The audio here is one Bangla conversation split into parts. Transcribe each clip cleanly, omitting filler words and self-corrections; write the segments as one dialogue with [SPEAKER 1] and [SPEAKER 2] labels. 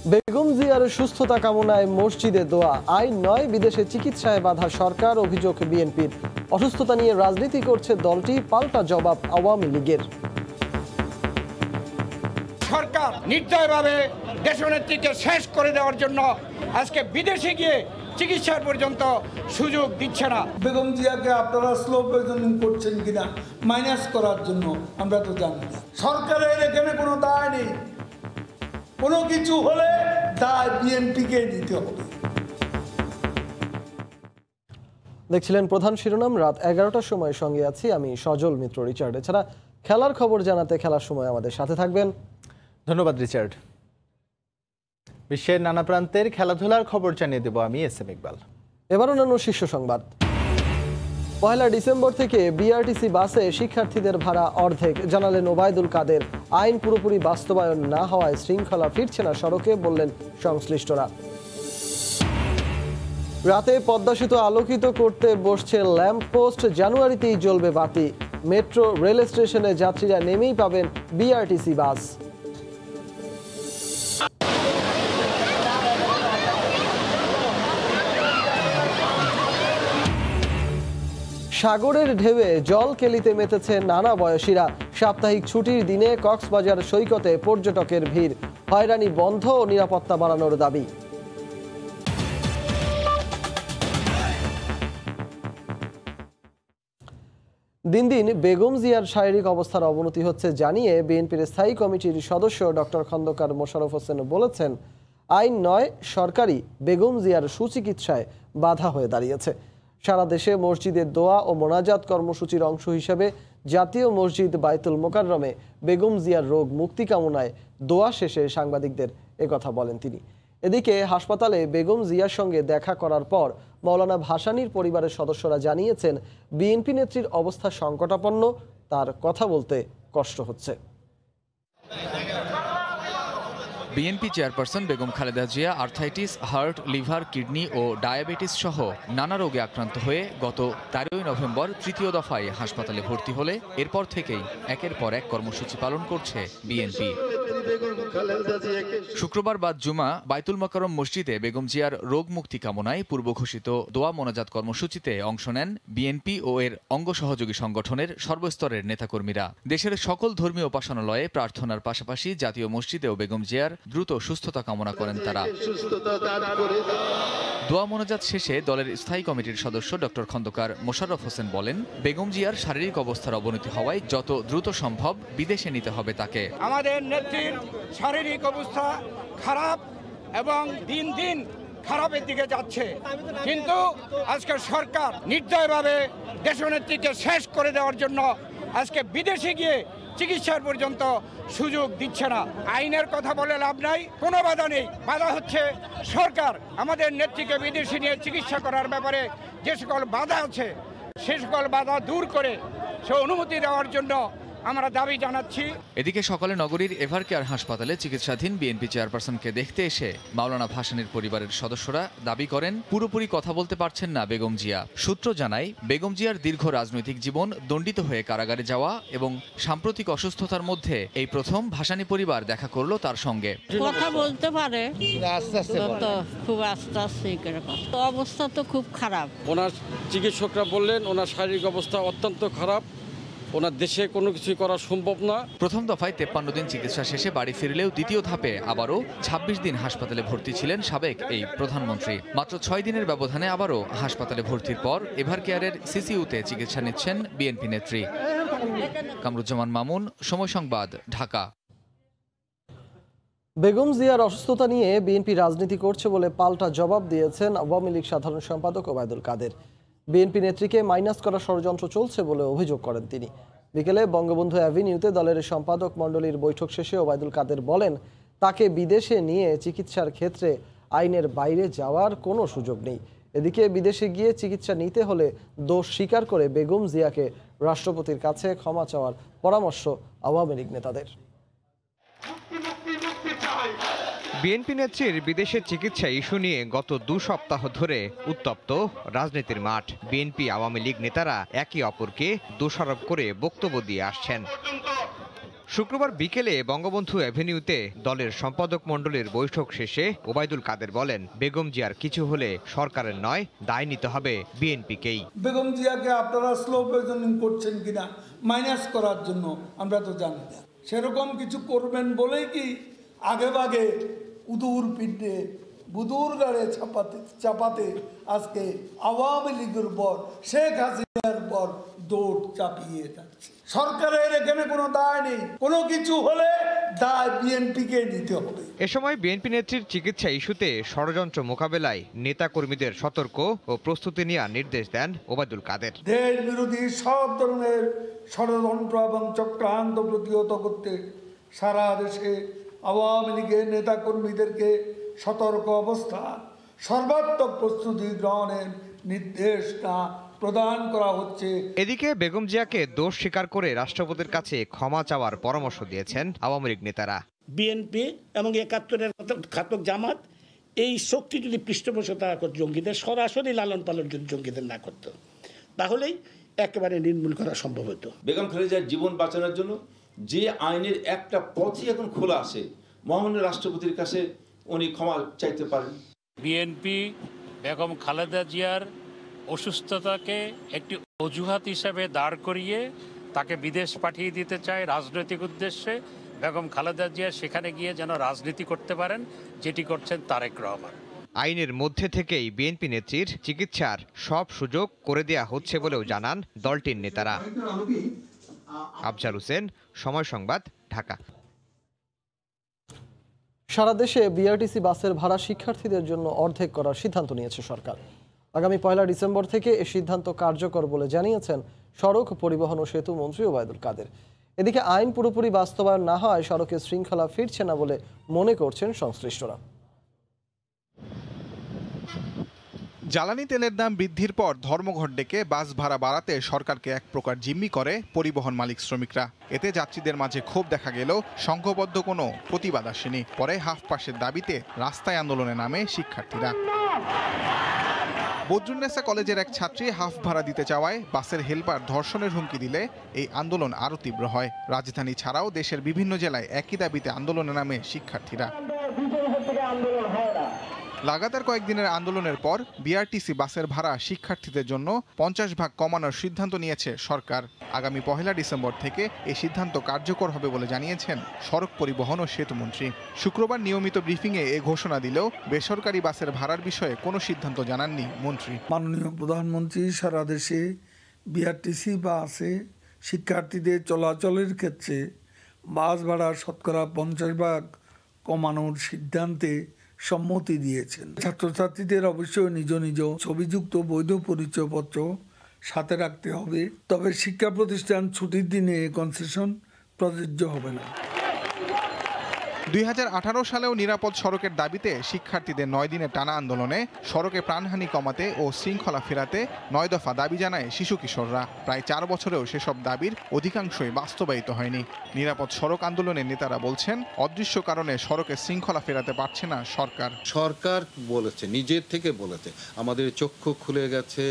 [SPEAKER 1] বেগম জিয়ার সুস্থতা কামনায় মসজিদে দোয়া, আইন নয় বিদেশে চিকিৎসায় বাধা সরকার, অভিযোগ বিএনপির। অসুস্থতা নিয়ে রাজনীতি করছে দলটি, পাল্টা জবাব আওয়ামী লীগের।
[SPEAKER 2] সরকার নির্দয়ভাবে দেশনেত্রীকে শেষ করে দেওয়ার জন্য আজকে বিদেশে গিয়ে চিকিৎসার পর্যন্ত সুযোগ দিচ্ছে না।
[SPEAKER 3] বেগম জিয়াকে আপনারা স্লো পয়জনিং করছেন কিনা মাইনাস করার জন্য আমরা তো জানি না। সরকারের এখানে কোনো দায় নেই, কোনো কিছু হলে দায় বিএনপিকে দিতে হবে।
[SPEAKER 1] দেখছিলেন প্রধান শিরোনাম। রাত 11টার সময় সঙ্গে আছি আমি সজল মিত্র রিচার্ড। এছাড়া খেলার খবর জানাতে খেলার সময় আমাদের সাথে থাকবেন।
[SPEAKER 4] ধন্যবাদ রিচার্ড। বিশ্বের নানা প্রান্তের খেলাধুলার খবর জানিয়ে দেব আমি এসএম ইকবাল।
[SPEAKER 1] এবার অন্যান্য শীর্ষ সংবাদ। 1 ডিসেম্বর থেকে বিআরটিসি বাসে শিক্ষার্থীদের ভাড়া অর্ধেক, জানালেন ওবায়দুল কাদের। আইন পুরোপুরি বাস্তবায়ন না হওয়ায় শৃঙ্খলা ফিরছে না সড়কে, বললেন সংশ্লিষ্টরা। রাতে পদ্মা সেতু আলোকিত করতে বসছে ল্যাম্পপোস্ট, জানুয়ারিতেই জ্বলবে বাতি। মেট্রো রেল স্টেশনে যাত্রীরা নেমেই পাবেন বিআরটিসি বাস। সাগরের ঢেউয়ে জল কেলিতে মেতেছে নানা বয়সীরা। সাপ্তাহিক ছুটির দিনে কক্সবাজার সৈকতে পর্যটকের ভিড়, হয়রানি বন্ধ ও নিরাপত্তা বাড়ানোর দাবি। দিন দিন বেগম জিয়ার শারীরিক অবস্থার অবনতি হচ্ছে জানিয়ে বিএনপির স্থায়ী কমিটির সদস্য ডক্টর খন্দকার মোশাররফ হোসেন বলেছেন, আইন নয় সরকারই বেগম জিয়ার সুচিকিৎসায় বাধা হয়ে দাঁড়িয়েছে। সারা দেশে মসজিদে দোয়া ও মোনাজাত কর্মসূচির অংশ হিসেবে জাতীয় মসজিদ বায়তুল মোকাররমে বেগম জিয়ার রোগ মুক্তি কামনায় দোয়া শেষে সাংবাদিকদের একথা বলেন তিনি। এদিকে হাসপাতালে বেগম জিয়ার সঙ্গে দেখা করার পর মাওলানা ভাসানীর পরিবারের সদস্যরা জানিয়েছেন, বিএনপি নেত্রীর অবস্থা সংকটাপন্ন, তার কথা বলতে কষ্ট হচ্ছে।
[SPEAKER 5] BNP chairperson Begum Khaleda Zia arthritis, heart, liver, kidney ও ডায়াবেটিস সহ নানা রোগে আক্রান্ত হয়ে গত 13 নভেম্বর তৃতীয় দফায় হাসপাতালে ভর্তি হলে এরপর থেকেই একের পর এক কর্মসূচি পালন করছে বিএনপি। শুক্রবার বাদ জুমা বায়তুল মোকাররম মসজিদে বেগম জিয়ার রোগ মুক্তি কামনায় পূর্ব ঘোষিত দোয়া মোনাজাত কর্মসূচিতে অংশ নেন বিএনপি ও এর অঙ্গ সহযোগী সংগঠনের সর্বস্তরের নেতাকর্মীরা। দেশের সকল ধর্মীয় উপাসনালয়ে প্রার্থনার পাশাপাশি জাতীয় মসজিদেও বেগম জিয়ার দ্রুত সুস্থতা কামনা করেন তারা। দোয়া মোনাজাত শেষে দলের স্থায়ী কমিটির সদস্য ডক্টর খন্দকার মোশাররফ হোসেন বলেন, বেগম জিয়ার শারীরিক অবস্থার অবনতি হওয়ায় যত দ্রুত সম্ভব বিদেশে নিতে হবে তাকে।
[SPEAKER 2] আমাদের নেত্রীর শারীরিক অবস্থা খারাপ এবং দিন দিন খারাপের দিকে যাচ্ছে, কিন্তু আজকে সরকার নির্দয়ভাবে দেশনেত্রীকে শেষ করে দেওয়ার জন্য আজকে বিদেশে গিয়ে চিকিৎসার পর্যন্ত সুযোগ দিচ্ছে না। আইনের কথা বলে লাভ নাই, কোনো বাধা নেই। বাধা হচ্ছে সরকার। আমাদের নেত্রীকে বিদেশে নিয়ে চিকিৎসা করার ব্যাপারে যে সকল বাধা আছে সে সকল বাধা দূর করে সে অনুমতি দেওয়ার জন্য আমরা দাবি জানাচ্ছি।
[SPEAKER 5] এদিকে সকালে নগরীর এভারকেয়ার হাসপাতালে চিকিৎসাধীন বিএনপি চেয়ারপারসনকে দেখতে এসে মাওলানা ভাসানীর পরিবারের সদস্যরা দাবি করেন, পুরোপুরি কথা বলতে পারছেন না বেগম জিয়া। সূত্র জানায়, বেগম জিয়ার দীর্ঘ রাজনৈতিক জীবন, দণ্ডিত হয়ে কারাগারে যাওয়া এবং সাম্প্রতিক অসুস্থতার মধ্যে এই প্রথম ভাসানী পরিবার দেখা করলো তার সঙ্গে।
[SPEAKER 6] কথা বলতে পারে, খুব আস্তে আস্তে অবস্থা তো খুব খারাপ।
[SPEAKER 7] ওনার চিকিৎসকরা বললেন ওনার শারীরিক অবস্থা অত্যন্ত খারাপ, ওনার দেশে কোনো কিছুই করা সম্ভব না।
[SPEAKER 5] প্রথম দফায় 53 দিন চিকিৎসা শেষে বাড়ি ফিরলেও দ্বিতীয় ধাপে আবারও 26 দিন হাসপাতালে ভর্তি ছিলেন সাবেক এই প্রধানমন্ত্রী। মাত্র 6 দিনের ব্যবধানে আবারও হাসপাতালে ভর্তির পর এভারকেয়ারের সিসিইউতে চিকিৎসা নিচ্ছেন বিএনপি নেত্রী। কামরুজ্জামান মামুন, সময় সংবাদ, ঢাকা।
[SPEAKER 1] বেগম জিয়ার অসুস্থতা নিয়ে বিএনপি রাজনীতি করছে বলে পাল্টা জবাব দিয়েছেন আওয়ামী লীগ সাধারণ সম্পাদক ওবায়দুল কাদের। বিএনপি নেত্রীকে মাইনাস করার ষড়যন্ত্র চলছে বলে অভিযোগ করেন তিনি। বিকেলে বঙ্গবন্ধু অ্যাভিনিউতে দলের সম্পাদক মণ্ডলীর বৈঠক শেষে ওবায়দুল কাদের বলেন, তাকে বিদেশে নিয়ে চিকিৎসার ক্ষেত্রে আইনের বাইরে যাওয়ার কোনো সুযোগ নেই। এদিকে বিদেশে গিয়ে চিকিৎসা নিতে হলে দোষ স্বীকার করে বেগম জিয়াকে রাষ্ট্রপতির কাছে ক্ষমা চাওয়ার পরামর্শ আওয়ামী লীগ নেতাদের।
[SPEAKER 8] বিএনপি নেত্রীর বিদেশে চিকিৎসা ইস্যু নিয়ে গত 2 সপ্তাহ ধরে উত্তপ্ত রাজনীতির মাঠ। বিএনপি আওয়ামী লীগ নেতারা একে অপরকে দোষারোপ করে বক্তব্য দিয়ে আসছেন। শুক্রবার বিকেলে বঙ্গবন্ধু অ্যাভিনিউতে দলের সম্পাদক মণ্ডলীর বৈঠক শেষে ওবায়দুল কাদের বলেন, বেগম জিয়ার কিছু হলে সরকারের নয়, দায় নিতে হবে বিএনপিকেই।
[SPEAKER 3] বেগম জিয়াকে আপনারা স্লো পয়জনিং করছেন কিনা মাইনাস করার জন্য আমরা তো জানি না। সেরকম কিছু করবেন বলেই কি আগে ভাগে উদুর পিঠে বুদুর গাড়ে চাপাতে আজকে আওয়ামী লীগের পর শেখ হাসিনার পর দৌড় চাপিয়ে যাচ্ছে। সরকারের এখানে কোনো দায় নেই, কোনো কিছু হলে দায় বিএনপিকে নিতে হবে।
[SPEAKER 8] এ সময় বিএনপি নেত্রীর চিকিৎসা ইস্যুতে ষড়যন্ত্র মোকাবেলায় নেতাকর্মীদের সতর্ক ও প্রস্তুতি নেওয়ার নির্দেশ দেন ওবায়দুল কাদের।
[SPEAKER 3] দেশ বিরোধী সব ধরনের ষড়যন্ত্র এবং চক্রান্ত প্রতিহত করতে সারা দেশে আওয়ামী লীগের নেতাকর্মীদেরকে সতর্ক অবস্থা সর্বাত্মক প্রস্তুতি গ্রহণের নির্দেশনা প্রদান করা হচ্ছে।
[SPEAKER 8] এদিকে বেগম জিয়াকে দোষ স্বীকার করে রাষ্ট্রপতির কাছে ক্ষমা চাওয়ার পরামর্শ দিয়েছেন আওয়ামী লীগ নেতারা।
[SPEAKER 9] বিএনপি এবং ৭১-এর ঘাতক জামাত এই শক্তি যদি পৃষ্ঠপোষকতা করত জঙ্গিদের, সরাসরি লালন পালন যদি জঙ্গিদের না করত, তাহলেই একেবারে নির্মূল করা সম্ভব হতো।
[SPEAKER 10] বেগম খালেদার জীবন বাঁচানোর জন্য যে আইনের একটা পথই এখন খোলা আছে, মহামান্য রাষ্ট্রপতির কাছে উনি ক্ষমা চাইতে পারেন।
[SPEAKER 11] বিএনপি বেগম খালেদা জিয়ার অসুস্থতাকে একটি অজুহাত হিসেবে দাঁড় করিয়ে তাকে বিদেশ পাঠিয়ে দিতে চায় রাজনৈতিক উদ্দেশ্যে। বেগম খালেদা জিয়া সেখানে গিয়ে যেন রাজনীতি করতে পারেন, যেটি করছেন তারেক রহমান।
[SPEAKER 8] আইনের মধ্যে থেকেই বিএনপি নেত্রীর চিকিৎসার সব সুযোগ করে দেয়া হচ্ছে বলেও জানান দলটির নেতারা। আফজাল হোসেন, সময় সংবাদ, ঢাকা।
[SPEAKER 1] সারা দেশে বিআরটিসি বাসের ভাড়া শিক্ষার্থীদের জন্য অর্ধেক করার সিদ্ধান্ত নিয়েছে সরকার। আগামী ১ ডিসেম্বর থেকে এ সিদ্ধান্ত কার্যকর বলে জানিয়েছেন সড়ক পরিবহন ও সেতু মন্ত্রী ওবায়দুল কাদের। এদিকে আইন পুরোপুরি বাস্তবায়ন না হয় সড়কে শৃঙ্খলা ফিরছে না বলে মনে করছেন সংশ্লিষ্টরা।
[SPEAKER 12] জ্বালানি তেলের দাম বৃদ্ধির পর ধর্মঘট ডেকে বাস ভাড়া বাড়াতে সরকারকে এক প্রকার জিম্মি করে পরিবহন মালিক শ্রমিকরা। এতে যাত্রীদের মাঝে ক্ষোভ দেখা গেলেও সংঘবদ্ধ কোনো প্রতিবাদ আসেনি। পরে হাফ পাসের দাবিতে রাস্তায় আন্দোলনে নামে শিক্ষার্থীরা। বদরুন্নেসা কলেজের এক ছাত্রী হাফ ভাড়া দিতে চাওয়ায় বাসের হেলপার ধর্ষণের হুমকি দিলে এই আন্দোলন আরও তীব্র হয়। রাজধানী ছাড়াও দেশের বিভিন্ন জেলায় একই দাবিতে আন্দোলনে নামে শিক্ষার্থীরা। লাগাতার কয়েকদিনের আন্দোলনের পর বিআরটিসি বাসের ভাড়া শিক্ষার্থীদের জন্য 50 ভাগ কমানোর সিদ্ধান্ত নিয়েছে সরকার। আগামী 1 ডিসেম্বর থেকে এই সিদ্ধান্ত কার্যকর হবে বলে জানিয়েছেন সড়ক পরিবহন ও সেতুমন্ত্রী। শুক্রবার নিয়মিত ব্রিফিংয়ে এ ঘোষণা দিলেও বেসরকারি বাসের ভাড়ার বিষয়ে কোনো সিদ্ধান্ত জানাননি মন্ত্রী।
[SPEAKER 3] মাননীয় প্রধানমন্ত্রী সারা দেশে বিআরটিসি বাসে শিক্ষার্থীদের চলাচলের ক্ষেত্রে বাস ভাড়া শতকরা 50 ভাগ কমানোর সিদ্ধান্তে সম্মতি দিয়েছেন। ছাত্রছাত্রীদের অবশ্যই নিজ নিজ ছবিযুক্ত বৈধ পরিচয়পত্র সাথে রাখতে হবে, তবে শিক্ষা প্রতিষ্ঠান ছুটির দিনে কনসেশন প্রযোজ্য হবে না।
[SPEAKER 12] 2018 সালেও নিরাপদ সড়কের দাবিতে শিক্ষার্থীদের 9 দিনের টানা আন্দোলনে সড়কে প্রাণহানি কমাতে ও শৃঙ্খলা ফেরাতে 9 দফা দাবি জানায় শিশু কিশোররা। প্রায় 4 বছরেও সেসব দাবির অধিকাংশই বাস্তবায়িত হয়নি। নিরাপদ সড়ক আন্দোলনের নেতারা বলছেন, অদৃশ্য কারণে সড়কে শৃঙ্খলা ফেরাতে পারছে না সরকার।
[SPEAKER 13] সরকার বলেছে, নিজের থেকে বলেছে, আমাদের চক্ষু খুলে গেছে,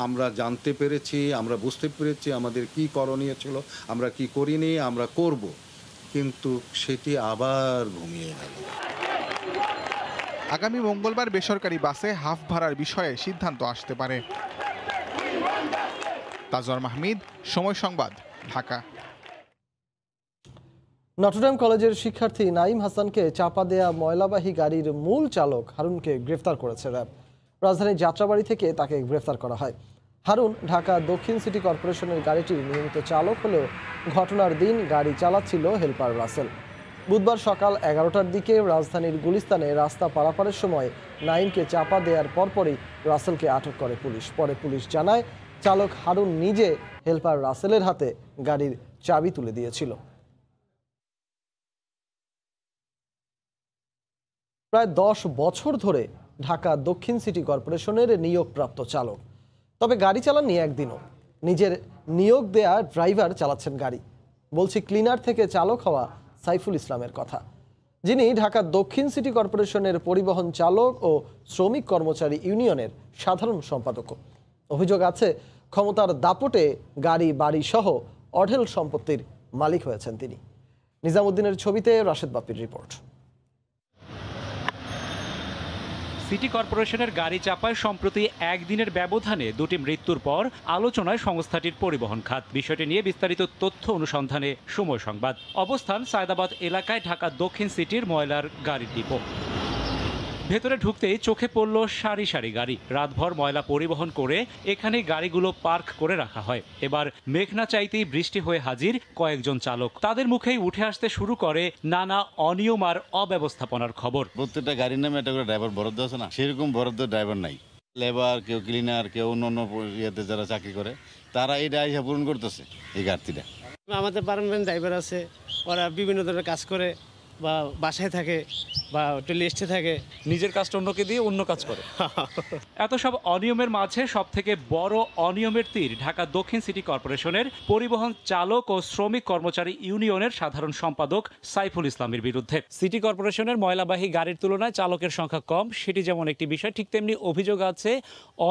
[SPEAKER 13] আমরা জানতে পেরেছি, আমরা বুঝতে পেরেছি আমাদের কি করণীয় ছিল, আমরা কি করিনি, আমরা করব, কিন্তু সেটি আবার ঘুমিয়ে গেল।
[SPEAKER 12] আগামী মঙ্গলবার বেসরকারি বাসে হাফ ভাড়ার বিষয়ে সিদ্ধান্ত আসতে পারে। তাজওয়ার মাহমিদ, সময় সংবাদ, ঢাকা।
[SPEAKER 1] নটরডেম কলেজের শিক্ষার্থী নাঈম হাসানকে চাপা দেয়া ময়লাবাহী গাড়ির মূল চালক হারুনকে গ্রেফতার করেছে র্যাব। রাজধানীর যাত্রাবাড়ি থেকে তাকে গ্রেফতার করা হয়। হারুন ঢাকা দক্ষিণ সিটি কর্পোরেশনের গাড়িটির নিয়মিত চালক হলেও ঘটনার দিন গাড়ি চালাচ্ছিল হেলপার রাসেল। বুধবার সকাল 11টার দিকে রাজধানীর গুলিস্তানে রাস্তা পারাপারের সময় নাঈমকে চাপা দেওয়ার পরপরই রাসেলকে আটক করে পুলিশ। পরে পুলিশ জানায়, চালক হারুন নিজে হেলপার রাসেলের হাতে গাড়ির চাবি তুলে দিয়েছিল। প্রায় 10 বছর ধরে ঢাকা দক্ষিণ সিটি কর্পোরেশনের নিয়োগপ্রাপ্ত চালক, তবে গাড়ি চালাননি একদিনও। নিজের নিয়োগ দেয়া ড্রাইভার চালাচ্ছেন গাড়ি। বলছি ক্লিনার থেকে চালক হওয়া সাইফুল ইসলামের কথা, যিনি ঢাকা দক্ষিণ সিটি কর্পোরেশনের পরিবহন চালক ও শ্রমিক কর্মচারী ইউনিয়নের সাধারণ সম্পাদক। অভিযোগ আছে, ক্ষমতার দাপটে গাড়ি বাড়ি সহ অঢেল সম্পত্তির মালিক হয়েছেন তিনি। নিজামুদ্দিনের ছবিতে রাশেদ বাপ্পির রিপোর্ট।
[SPEAKER 14] সিটি কর্পোরেশনের গাড়ি চাপায় সম্প্রতি একদিনের ব্যবধানে দুটি মৃত্যুর পর আলোচনায় সংস্থাটির পরিবহন খাত। বিষয়টি নিয়ে বিস্তারিত তথ্য অনুসন্ধানে সময় সংবাদ। অবস্থান সায়দাবাদ এলাকায় ঢাকা দক্ষিণ সিটির ময়লার গাড়ির ডিপো। ভেতরে ঢুকতেই চোখে পড়ল সারি সারি গাড়ি। রাতভর ময়লা পরিবহন করে এখানে গাড়িগুলো পার্ক করে রাখা হয়। এবার মেঘ না চাইতেই বৃষ্টি হয়ে হাজির কয়েকজন চালক। তাদের মুখেই উঠে আসতে শুরু করে নানা অনিয়ম আর অব্যবস্থাপনার খবর।
[SPEAKER 15] প্রত্যেকটা গাড়ির নামে একটা করে ড্রাইভার বরাদ্দ আছে না, সেরকম বরাদ্দ ড্রাইভার নাই। লেবার, কেউ ক্লিনার, কেউ অন্য ইয়েতে যারা চাকরি করে, তারা এই দায়িত্ব পূরণ করতেছে এই ঘাটতিটা।
[SPEAKER 16] আমাদের পারমানেন্ট ড্রাইভার আছে, ওরা বিভিন্ন ধরনের কাজ করে বা বাসায় থাকে বা টেলিস্টে থাকে,
[SPEAKER 14] নিজের কাজটা অন্যকে দিয়ে অন্য কাজ করে। এত সব অনিয়মের মাঝে সবথেকে বড় অনিয়মের তীর ঢাকা দক্ষিণ সিটি কর্পোরেশনের পরিবহন চালক ও শ্রমিক কর্মচারী ইউনিয়নের সাধারণ সম্পাদক সাইফুল ইসলামের বিরুদ্ধে। সিটি কর্পোরেশনের ময়লাবাহী গাড়ির তুলনায় চালকের সংখ্যা কম, সেটি যেমন একটি বিষয়, ঠিক তেমনি অভিযোগ আছে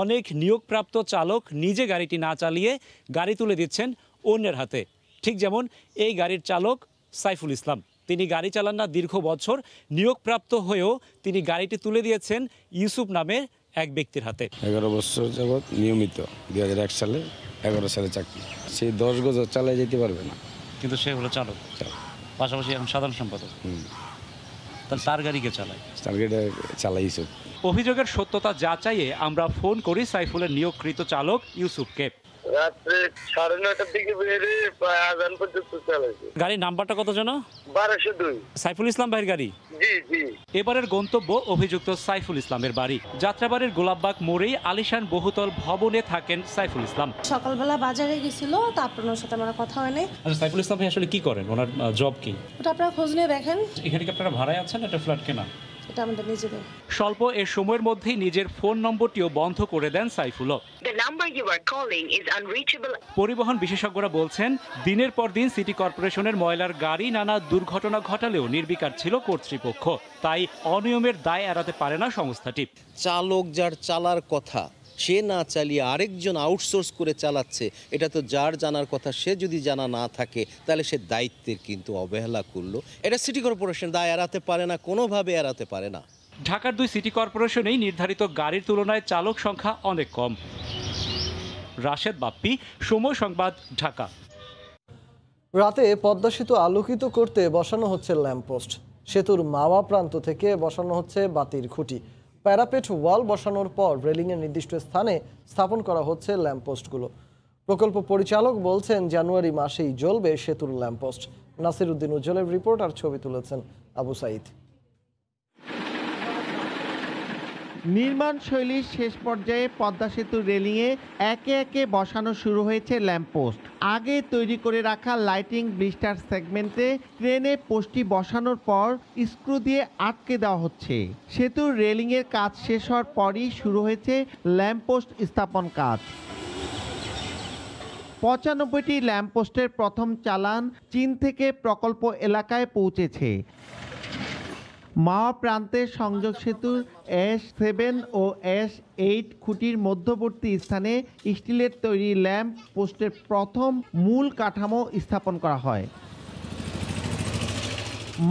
[SPEAKER 14] অনেক নিয়োগপ্রাপ্ত চালক নিজে গাড়িটি না চালিয়ে গাড়ি তুলে দিচ্ছেন অন্যের হাতে। ঠিক যেমন এই গাড়ির চালক সাইফুল ইসলাম, তিনি গাড়ি চালান না দীর্ঘ বছর, নিয়োগপ্রাপ্ত হয়েও তিনি গাড়িটি তুলে দিয়েছেন ইউসুফ নামের এক ব্যক্তির হাতে।
[SPEAKER 17] 11 বছর যাবৎ নিয়মিত 2001 সালে 11 সালে চাকরি, সেই 10 বছর চালিয়ে যেতে পারবে না,
[SPEAKER 14] কিন্তু সে হলো চালক, পাশাপাশি এখন সাধারণ সম্পাদক। তাহলে তার গাড়িকে চালায়,
[SPEAKER 17] তার গাড়িটা চালাই ইউসুফ।
[SPEAKER 14] অভিযোগের সত্যতা যাচাইয়ে আমরা ফোন করি সাইফুলের নিয়োগকৃত চালক ইউসুফকে।
[SPEAKER 18] রাত্রে 9:30টার দিকে বেরিয়ে প্রায় আজান পর্যন্ত চালাইছে।
[SPEAKER 14] গাড়ির নাম্বারটা কত যেন?
[SPEAKER 18] 1202।
[SPEAKER 14] সাইফুল ইসলাম ভাইয়ের গাড়ি।
[SPEAKER 18] জি জি।
[SPEAKER 14] এবারের গন্তব্য অভিযুক্ত সাইফুল ইসলামের বাড়ি। যাত্রাবাড়ির গোলাপবাগ মোড়েই আলিশান বহুতল ভবনে থাকেন সাইফুল ইসলাম।
[SPEAKER 19] সকালবেলা বাজারে গেছিল, তারপর ওর সাথে আমার কথা হয়নি।
[SPEAKER 14] আচ্ছা, সাইফুল ইসলাম ভাই আসলে কি করেন? ওনার জব কি?
[SPEAKER 19] ওটা আপনারা খোঁজ নিয়ে দেখেন।
[SPEAKER 14] এখানে কি আপনারা ভাড়ায় আছেন, এটা ফ্ল্যাট কেনা?
[SPEAKER 19] এটা আমাদের নিজেদের।
[SPEAKER 14] স্বল্প এর সময়ের মধ্যেই নিজের ফোন নম্বরটিও বন্ধ করে দেন সাইফুলও। পরিবহন বিশেষজ্ঞরা বলছেন, দিনের পর দিন সিটি কর্পোরেশনের ময়লার গাড়ি নানা দুর্ঘটনা ঘটালেও নির্বিকার ছিল কর্তৃপক্ষ। তাই অনিয়মের দায় এড়াতে পারে না সংস্থাটি।
[SPEAKER 20] চালক যার চালার কথা সে না চালিয়ে আরেকজন আউটসোর্স করে চালাচ্ছে, এটা তো যার জানার কথা সে যদি জানা না থাকে তাহলে সে দায়িত্বের কিন্তু অবহেলা করলো। এটা সিটি কর্পোরেশন দায় এড়াতে পারে না, কোনোভাবে এড়াতে পারে না।
[SPEAKER 14] ঢাকার 2 সিটি কর্পোরেশনেই নির্ধারিত গাড়ির তুলনায় চালক সংখ্যা অনেক কম। রাশেদ বাপ্পি, সময় সংবাদ, ঢাকা।
[SPEAKER 1] রাতে পদ্মা সেতু আলোকিত করতে বসানো হচ্ছে ল্যাম্পপোস্ট। সেতুর মাওয়া প্রান্ত থেকে বসানো হচ্ছে বাতির খুঁটি। প্যারাপেট ওয়াল বসানোর পর রেলিংয়ের নির্দিষ্ট স্থানে স্থাপন করা হচ্ছে ল্যাম্পপোস্টগুলো। প্রকল্প পরিচালক বলছেন, জানুয়ারি মাসেই জ্বলবে সেতুর ল্যাম্পপোস্ট। নাসির উদ্দিন উজ্জ্বলের রিপোর্ট আর ছবি তুলেছেন আবু সাইদ।
[SPEAKER 21] নির্মাণ শৈলীর শেষ পর্যায়ে পদ্মা সেতুর রেলিংয়ে একে একে বসানো শুরু হয়েছে ল্যাম্পপোস্ট। আগে তৈরি করে রাখা লাইটিং ব্লিস্টার সেগমেন্টে ক্রেনে পোস্টটি বসানোর পর স্ক্রু দিয়ে আটকে দেওয়া হচ্ছে। সেতুর রেলিংয়ের কাজ শেষ হওয়ার পরই শুরু হয়েছে ল্যাম্পপোস্ট স্থাপন কাজ। 95টি ল্যাম্পপোস্টের প্রথম চালান চীন থেকে প্রকল্প এলাকায় পৌঁছেছে। মাওয়া প্রান্তের সংযোগ সেতুর S7 ও S8 খুঁটির মধ্যবর্তী স্থানে স্টিলের তৈরি ল্যাম্প পোস্টের প্রথম মূল কাঠামো স্থাপন করা হয়।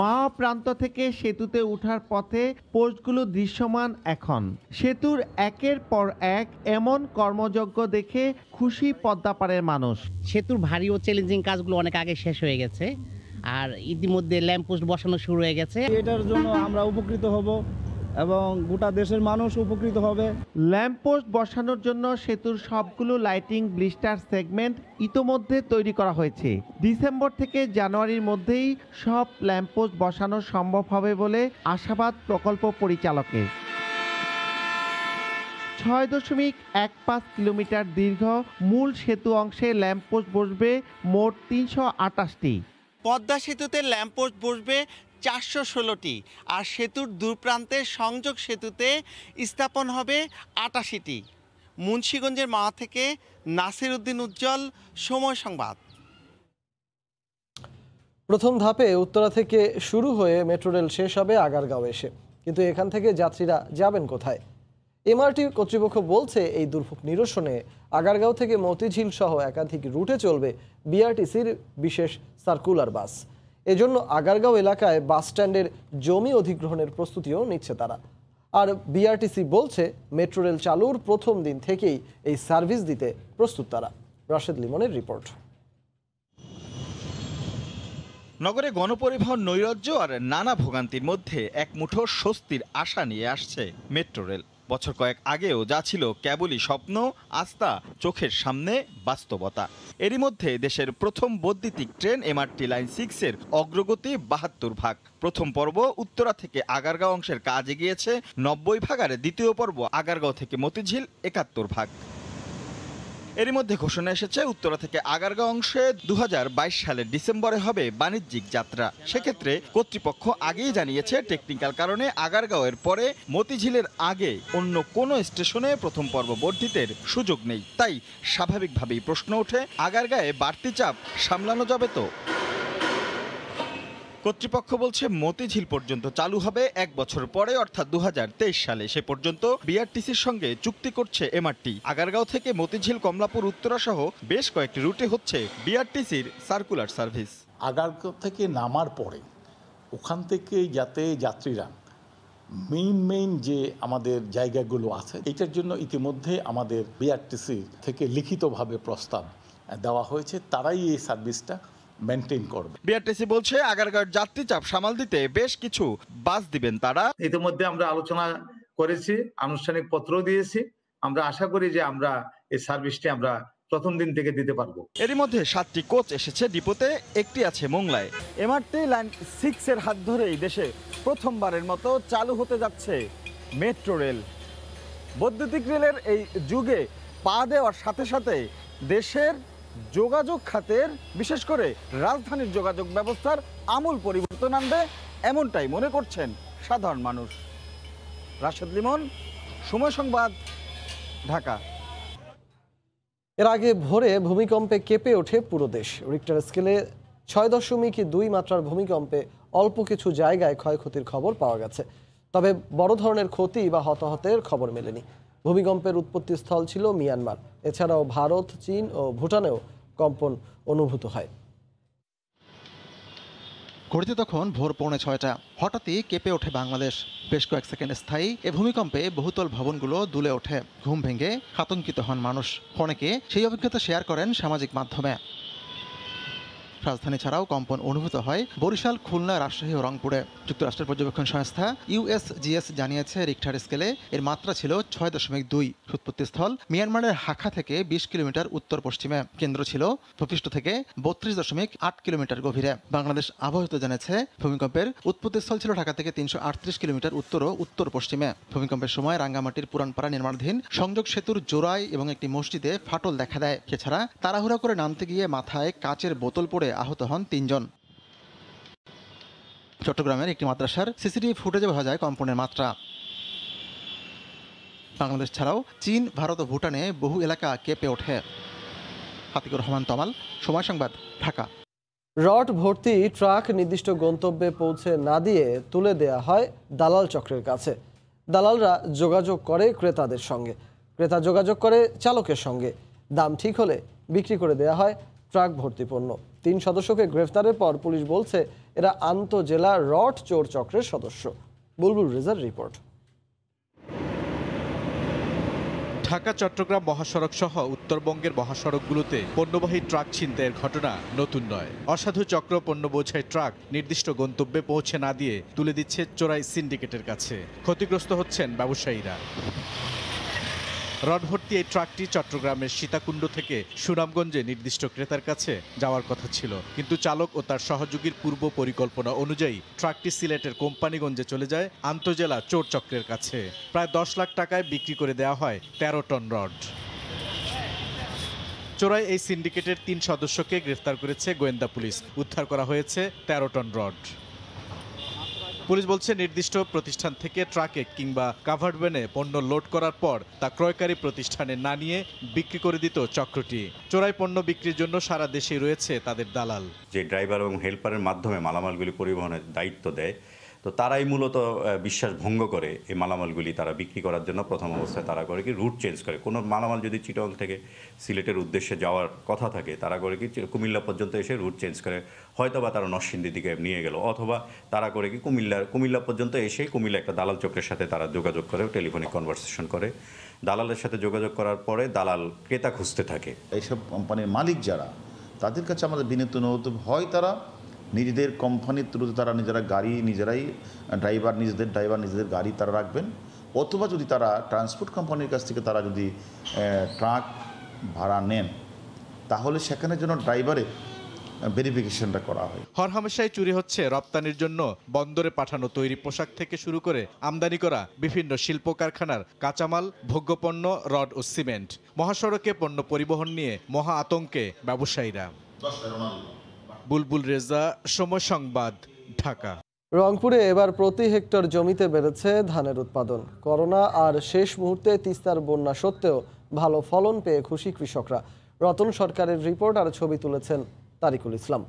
[SPEAKER 21] মাওয়া প্রান্ত থেকে সেতুতে ওঠার পথে পোস্টগুলো দৃশ্যমান। এখন সেতুর একের পর এক এমন কর্মযজ্ঞ দেখে খুশি পদ্মাপাড়ের মানুষ।
[SPEAKER 22] সেতুর ভারী ও চ্যালেঞ্জিং কাজগুলো অনেক আগে শেষ হয়ে গেছে, আর ইতিমধ্যে ল্যাম্পপোস্ট বসানো শুরু হয়ে গেছে।
[SPEAKER 23] এটার জন্য আমরা উপকৃত হব এবং গোটা দেশের মানুষ উপকৃত হবে।
[SPEAKER 21] ল্যাম্পপোস্ট বসানোর জন্য সেতুর সবগুলো লাইটিং ব্লিস্টার সেগমেন্ট ইতোমধ্যে তৈরি করা হয়েছে। ডিসেম্বর থেকে জানুয়ারির মধ্যেই সব ল্যাম্পপোস্ট বসানো সম্ভব হবে বলে আশাবাদ প্রকল্প পরিচালকের। 6.15 কিলোমিটার দীর্ঘ মূল সেতু অংশে ল্যাম্পপোস্ট বসবে মোট 328টি। পদ্মা সেতুতে ল্যাম্পপোস্ট বসবে 416টি, আর সেতুর দূরপ্রান্তের সংযোগ সেতুতে স্থাপন হবে 88টি। মুন্সিগঞ্জের মাওয়া থেকে নাসির উদ্দিন উজ্জ্বল, সময় সংবাদ।
[SPEAKER 1] প্রথম ধাপে উত্তরা থেকে শুরু হয়ে মেট্রো রেল শেষ হবে আগারগাঁও এসে, কিন্তু এখান থেকে যাত্রীরা যাবেন কোথায়? এমআরটি কর্তৃপক্ষ বলছে, এই দুর্ভোগ নিরসনে আগারগাঁও থেকে মতিঝিল সহ একাধিক রুটে চলবে বিআরটিসির বিশেষ সার্কুলার বাস। এজন্য আগারগাঁও এলাকায় বাস স্ট্যান্ডের জমি অধিগ্রহণের প্রস্তুতিও নিচ্ছে তারা। আর বিআরটিসি বলছে মেট্রো রেল চালুর প্রথম দিন থেকেই এই সার্ভিস দিতে প্রস্তুত তারা। রাশেদ লিমনের রিপোর্ট।
[SPEAKER 2] নগরে গণপরিবহন নৈরাজ্য আর নানা ভোগান্তির মধ্যে এক মুঠো স্বস্তির আশা নিয়ে আসছে মেট্রো রেল। বছর কয়েক আগেও যা ছিল কেবলই স্বপ্ন, আস্থা চোখের সামনে বাস্তবতা। এরই মধ্যে দেশের প্রথম বৈদ্যুতিক ট্রেন MRT লাইন 6 এর অগ্রগতি 72 ভাগ। প্রথম পর্ব উত্তরা থেকে আগারগাঁও অংশের কাজ এগিয়েছে 90 ভাগ, আর দ্বিতীয় পর্ব আগারগাঁও থেকে মতিঝিল 71 ভাগ। এরই মধ্যে ঘোষণা এসেছে উত্তরা থেকে আগারগাঁও অংশে 2022 সালের ডিসেম্বরে হবে বাণিজ্যিক যাত্রা। সেক্ষেত্রে কর্তৃপক্ষ আগেই জানিয়েছে টেকনিক্যাল কারণে আগারগাঁওয়ের পরে মতিঝিলের আগে অন্য কোনো স্টেশনে প্রথম পর্ব বর্ধিতের সুযোগ নেই। তাই স্বাভাবিকভাবেই প্রশ্ন ওঠে, আগারগাঁয়ে বাড়তি চাপ সামলানো যাবে তো? কর্তৃপক্ষ বলছে মতিঝিল পর্যন্ত চালু হবে 1 বছর পরে, অর্থাৎ 2023 সালে। সে পর্যন্ত বিআরটিসির সঙ্গে চুক্তি করছে MRT। আগারগাঁও থেকে মতিঝিল, কমলাপুর, উত্তরা সহ বেশ কয়েকটি রুটে হচ্ছে বিআরটিসির সার্কুলার সার্ভিস।
[SPEAKER 4] আগারগাঁও থেকে নামার পরে ওখান থেকে যাতে যাত্রীরা মেইন যে আমাদের জায়গাগুলো আছে, এটার জন্য ইতিমধ্যে আমাদের বিআরটিসি থেকে লিখিতভাবে প্রস্তাব দেওয়া হয়েছে। তারাই এই সার্ভিসটা মেনটেন করবে।
[SPEAKER 2] বিআরটিসি বলছে আগারগাঁওয়ের যাত্রী চাপ সামাল দিতে বেশ কিছু বাস দিবেন তারা।
[SPEAKER 6] ইতিমধ্যে আমরা আলোচনা করেছি, আনুষ্ঠানিক পত্র দিয়েছি। আমরা আশা করি যে আমরা এই সার্ভিসটি আমরা প্রথম দিন থেকে দিতে পারবো।
[SPEAKER 2] এরই মধ্যে 7টি কোচ এসেছে ডিপোতে, একটি আছে মোংলায়। MRT লাইন 6 এর হাত ধরেই দেশে প্রথমবারের মতো চালু হতে যাচ্ছে মেট্রো রেল। বৈদ্যুতিক রেলের এই যুগে পা দেওয়ার সাথে সাথে দেশের যোগাযোগ খাতের, বিশেষ করে রাজধানীর যোগাযোগ ব্যবস্থার আমূল পরিবর্তন আনবে, এমনটাই মনে করছেন সাধারণ মানুষ। রাশেদ লিমন, সময় সংবাদ, ঢাকা।
[SPEAKER 1] এর আগে ভোরে ভূমিকম্পে কেঁপে ওঠে পুরো দেশ। রিক্টার স্কেলে 6.2 মাত্রার ভূমিকম্পে অল্প কিছু জায়গায় ক্ষয়ক্ষতির খবর পাওয়া গেছে, তবে বড় ধরনের ক্ষতি বা হতাহতের খবর মেলেনি। ভূমিকম্পের উৎপত্তিস্থল ছিল মিয়ানমার। এছাড়াও ভারত, চীন ও ভুটানেও কম্পন অনুভূত হয়।
[SPEAKER 24] ঘড়িতে তখন ভোর 6:45। হঠাৎই কেঁপে ওঠে বাংলাদেশ। বেশ কয়েক সেকেন্ড স্থায়ী এ ভূমিকম্পে বহুতল ভবনগুলো দুলে ওঠে। ঘুম ভেঙে আতঙ্কিত হন মানুষ। অনেকে সেই অভিজ্ঞতা শেয়ার করেন সামাজিক মাধ্যমে। রাজধানী ছাড়াও কম্পন অনুভূত হয় বরিশাল, খুলনা, রাজশাহী ও রংপুরে। যুক্তরাষ্ট্রের পর্যবেক্ষণ সংস্থা USGS জানিয়েছে রিক্টার স্কেলে এর মাত্রা ছিল 6.2। উৎপত্তিস্থল মিয়ানমারের হাখা থেকে 20 কিলোমিটার উত্তর পশ্চিমে। কেন্দ্র ছিল ভূপৃষ্ঠ থেকে 32.8 কিলোমিটার গভীরে। বাংলাদেশ আবহাওয়া জানিয়েছে ভূমিকম্পের উৎপত্তিস্থল ছিল ঢাকা থেকে 338 কিলোমিটার উত্তর ও উত্তর পশ্চিমে। ভূমিকম্পের সময় রাঙ্গামাটির পুরানপাড়া নির্মাণাধীন সংযোগ সেতুর জোড়ায় এবং একটি মসজিদে ফাটল দেখা দেয়। এছাড়া তাড়াহুড়া করে নামতে গিয়ে মাথায় কাচের বোতল পড়ে আহত হন 3 জন। চট্টগ্রামের একটি মাদ্রাসার CCTV ফুটেজে বোঝা যায় কম্পনের মাত্রা। বাংলাদেশ ছাড়াও চীন, ভারত ও ভুটানে বহু এলাকা কেঁপে ওঠে। হাতিকুর রহমান তমাল, সময় সংবাদ, ঢাকা।
[SPEAKER 1] রড ভর্তি ট্রাক নির্দিষ্ট গন্তব্যে পৌঁছে না দিয়ে তুলে দেয়া হয় দালাল চক্রের কাছে। দালালরা যোগাযোগ করে ক্রেতাদের সঙ্গে, ক্রেতা যোগাযোগ করে চালকের সঙ্গে। দাম ঠিক হলে বিক্রি করে দেয়া হয় ট্রাক ভর্তি পণ্য। 3 সদস্যকে গ্রেফতারের পর পুলিশ বলছে এরা আন্তঃজেলা রড চোর চক্রের সদস্য। বুলবুল রেজার রিপোর্ট।
[SPEAKER 25] ঢাকা চট্টগ্রাম মহাসড়ক সহ উত্তরবঙ্গের মহাসড়কগুলোতে পণ্যবাহী ট্রাক ছিনতাইয়ের ঘটনা নতুন নয়। অসাধু চক্র পণ্য বোঝাই ট্রাক নির্দিষ্ট গন্তব্যে পৌঁছে না দিয়ে তুলে দিচ্ছে চোরাই সিন্ডিকেটের কাছে। ক্ষতিগ্রস্ত হচ্ছেন ব্যবসায়ীরা। রড ভর্তি এই ট্রাকটি চট্টগ্রামের সীতাকুণ্ড থেকে সুনামগঞ্জে নির্দিষ্ট ক্রেতার কাছে যাওয়ার কথা ছিল, কিন্তু চালক ও তার সহযোগীর পূর্ব পরিকল্পনা অনুযায়ী ট্রাকটি সিলেটের কোম্পানিগঞ্জে চলে যায় আন্তঃজেলা চোর চক্রের কাছে। প্রায় 10 লাখ টাকায় বিক্রি করে দেওয়া হয় 13 টন রড। চোরাই এই সিন্ডিকেটের 3 সদস্যকে গ্রেফতার করেছে গোয়েন্দা পুলিশ। উদ্ধার করা হয়েছে 13 টন রড। পুলিশ বলছে নির্দিষ্ট প্রতিষ্ঠান থেকে ট্রাকে কিংবা কাভার্ড ভ্যানে পণ্য লোড করার পর তা ক্রয়কারী প্রতিষ্ঠানে না নিয়ে বিক্রি করে দিত চক্রটি। চোরাই পণ্য বিক্রির জন্য সারা দেশে রয়েছে তাদের দালাল।
[SPEAKER 26] যে ড্রাইভার এবং হেল্পারের মাধ্যমে মালামালগুলি পরিবহনের দায়িত্ব দেয়,
[SPEAKER 5] তো তারাই মূলত বিশ্বাস ভঙ্গ করে এই মালামালগুলি তারা বিক্রি করার জন্য প্রথম অবস্থায় তারা করে কি রুট চেঞ্জ করে। কোনো মালামাল যদি চিটাগং থেকে সিলেটের উদ্দেশ্যে যাওয়ার কথা থাকে তারা করে কি কুমিল্লা পর্যন্ত এসে রুট চেঞ্জ করে, হয়তো বা তারা নরসিংদীর দিকে নিয়ে গেল, অথবা তারা করে কি কুমিল্লা পর্যন্ত এসে কুমিল্লা একটা দালাল চক্রের সাথে তারা যোগাযোগ করে, টেলিফোনিক কনভারসেশন করে। দালালের সাথে যোগাযোগ করার পরে দালাল ক্রেতা খুঁজতে থাকে।
[SPEAKER 7] এইসব কোম্পানির মালিক যারা, তাদের কাছে আমাদের বিনীত অনুরোধ, হয় তারা নিজেদের কোম্পানির থ্রুতে তারা নিজেরা গাড়ি নিজেরাই নিজেদের ড্রাইভার নিজেদের গাড়ি তারা রাখবেন, অথবা যদি তারা ট্রান্সপোর্ট কোম্পানির কাছ থেকে তারা যদি ট্রাক ভাড়া নেন, তাহলে সেখানের জন্য ড্রাইভারের ভেরিফিকেশনটা করা হয়।
[SPEAKER 25] হরহামেশাই চুরি হচ্ছে রপ্তানির জন্য বন্দরে পাঠানো তৈরি পোশাক থেকে শুরু করে আমদানি করা বিভিন্ন শিল্প কারখানার কাঁচামাল, ভোগ্যপণ্য, রড ও সিমেন্ট। মহাসড়কে পণ্য পরিবহন নিয়ে মহা আতঙ্কে ব্যবসায়ীরা। বুলবুল রেজা, সময় সংবাদ, ঢাকা।
[SPEAKER 1] রংপুরে এবার প্রতি হেক্টর জমিতে বেড়েছে ধানের উৎপাদন। করোনা আর শেষ মুহূর্তে তিস্তার বন্যা সত্ত্বেও ভালো ফলন পেয়ে খুশি কৃষকরা। রতন সরকারের রিপোর্ট আর ছবি তুলেছেন তারিকুল ইসলাম।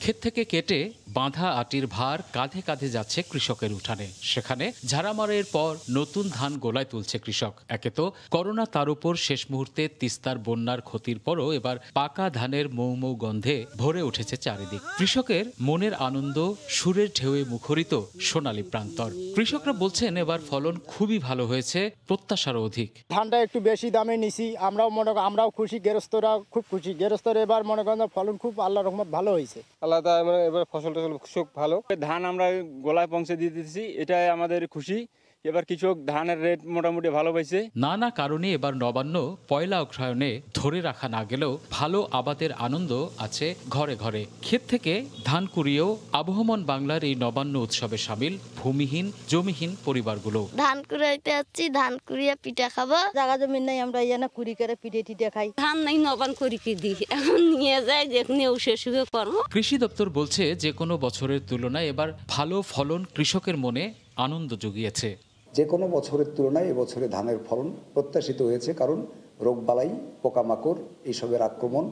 [SPEAKER 14] ক্ষেত থেকে কেটে বাঁধা আটির ভার কাঁধে কাঁধে যাচ্ছে কৃষকের উঠানে। সেখানে ঝাড়ামারের পর নতুন ধান গোলায় তুলছে কৃষক। একে তো করোনা, তার উপর শেষ মুহূর্তে তিস্তার বন্যার ক্ষতির পরও এবার পাকা ধানের মৌ মৌ গন্ধে ভরে উঠেছে চারিদিক। কৃষকের মনের আনন্দ সুরের ঢেউয়ে মুখরিত সোনালী প্রান্তর। কৃষকরা বলছেন এবার ফলন খুবই ভালো হয়েছে, প্রত্যাশারও অধিক।
[SPEAKER 9] ধানটা একটু বেশি দামে নিছি, আমরাও খুশি, গেরস্থরা খুব খুশি। গেরস্থরা এবার মনে করেন ফলন খুব আল্লাহর রহমত ভালো হয়েছে। আলাদা এবার ফসল খুব ভালো। ধান আমরা গোলায় পৌঁছে দিয়ে দিচ্ছি, এটাই আমাদের খুশি। এবার কৃষক ধানের রেট মোটামুটি ভালো পাইছে।
[SPEAKER 14] নানা কারণে এবার নবান্ন পয়লা অগ্রহায়ণে ধরে রাখা না গেলেও ভালো আবাদের আনন্দ আছে ঘরে ঘরে। ক্ষেত থেকে ধান কুড়িয়েও আবহমান বাংলার এই নবান্ন উৎসবে সামিল ভূমিহীন জমিহীন পরিবারগুলো।
[SPEAKER 10] ধান কুড়াইতে যাচ্ছি, ধান কুড়িয়ে পিঠা খাবো। জায়গা জমি নাই, আমরা ইয়ানা কুড়ি করে পিঠে টিঠে খাই। ধান নাই, নবান করি কি দিই, এখন নিয়ে যায় যেখানে উসে কর্ম।
[SPEAKER 14] কৃষি দপ্তর বলছে যে কোনো বছরের তুলনায় এবার ভালো ফলন কৃষকের মনে আনন্দ জুগিয়েছে।
[SPEAKER 11] যে কোনো বছরের তুলনায় এবছরে ধানের ফলন প্রত্যাশিত হয়েছে, কারণ রোগবালাই, পোকামাকড় এইসবের আক্রমণ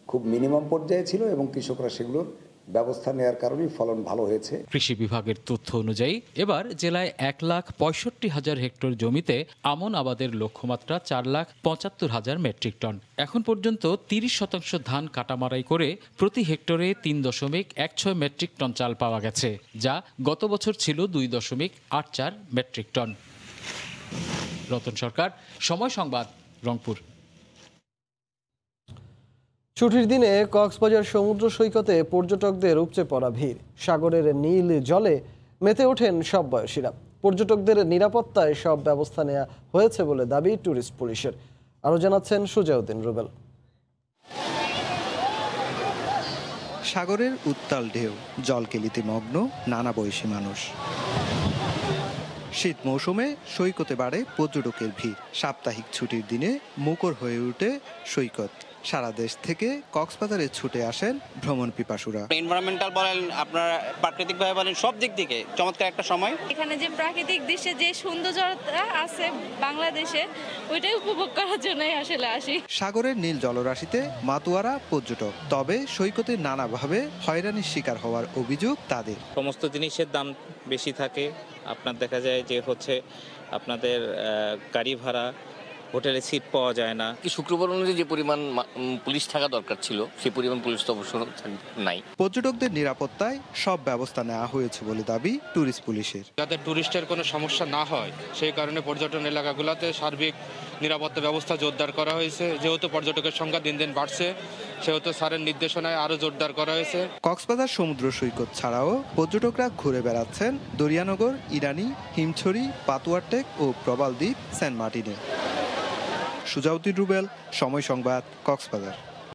[SPEAKER 11] খুব মিনিমাম পর্যায়ে ছিল এবং কৃষকরা সেগুলোর ব্যবস্থা নেওয়ার কারণেই ফলন ভালো হয়েছে।
[SPEAKER 14] কৃষি বিভাগের তথ্য অনুযায়ী এবার জেলায় 1,65,000 হেক্টর জমিতে আমন আবাদের লক্ষ্যমাত্রা 4,75,000 মেট্রিক টন। এখন পর্যন্ত 30% ধান কাটামারাই করে প্রতি হেক্টরে 3.16 মেট্রিক টন চাল পাওয়া গেছে, যা গত বছর ছিল 2.84 মেট্রিক টন। রতন সরকার, সময় সংবাদ, রংপুর।
[SPEAKER 1] ছুটির দিনে কক্সবাজার সমুদ্র সৈকতে পর্যটকদের উপচে পড়া ভিড়। সাগরের নীল জলে মেতে ওঠেন সব বয়সীরা। পর্যটকদের নিরাপত্তায় সব ব্যবস্থা নেওয়া হয়েছে বলে দাবি ট্যুরিস্ট পুলিশের। আরও জানাচ্ছেন সুজাউদ্দিন রুবেল।
[SPEAKER 26] সাগরের উত্তাল ঢেউ, জলকেলিতে মগ্ন নানা বয়সী মানুষ। শীত মৌসুমে সৈকতে বাড়ে পর্যটকের ভিড়। সাপ্তাহিক ছুটির দিনে মুখর হয়ে ওঠে সৈকত। সারা দেশ থেকে কক্সবাজারে ছুটে আসেন ভ্রমণ পিপাসুরা।
[SPEAKER 27] এনভায়রনমেন্টাল বলেন, আপনার প্রাকৃতিক ভাবে বলেন, সব দিক থেকে চমৎকার একটা সময়।
[SPEAKER 19] এখানে যে প্রাকৃতিক দৃশ্যে যে সৌন্দর্যতা আছে বাংলাদেশে, ওইটাই উপভোগ করার জন্যই আসলে আসি।
[SPEAKER 26] সাগরের নীল জলরাশিতে মাতোয়ারা পর্যটক, তবে সৈকতে নানাভাবে হয়রানির শিকার হওয়ার অভিযোগ তাদের।
[SPEAKER 27] সমস্ত জিনিসের দাম বেশি থাকে। আপনার দেখা যায় যে হচ্ছে আপনাদের গাড়ি ভাড়া, হোটেলে সিট পাওয়া যায় না।
[SPEAKER 28] শুক্রবার অনুযায়ী যে পরিমাণ পুলিশ থাকা দরকার ছিল, সেই পরিমাণ পুলিশ তো অবশ্য নাই।
[SPEAKER 26] পর্যটকদের নিরাপত্তায় সব ব্যবস্থা নেওয়া হয়েছে বলে দাবি ট্যুরিস্ট পুলিশের।
[SPEAKER 29] যাতে ট্যুরিস্টের কোনো সমস্যা না হয় সেই কারণে পর্যটন এলাকাগুলোতে সার্বিক নিরাপত্তা ব্যবস্থা জোরদার করা হয়েছে। যেহেতু পর্যটকের সংখ্যা দিন দিন বাড়ছে, সেহেতু স্যারের নির্দেশনায় আরও জোরদার করা হয়েছে।
[SPEAKER 26] কক্সবাজার সমুদ্র সৈকত ছাড়াও পর্যটকরা ঘুরে বেড়াচ্ছেন দরিয়ানগর, ইরানি, হিমছড়ি, পাতুয়ারটেক ও প্রবালদ্বীপ, সেন্ট মার্টিনে। সুজাউদ্দিন রুবেল, সময় সংবাদ, কক্সবাজার।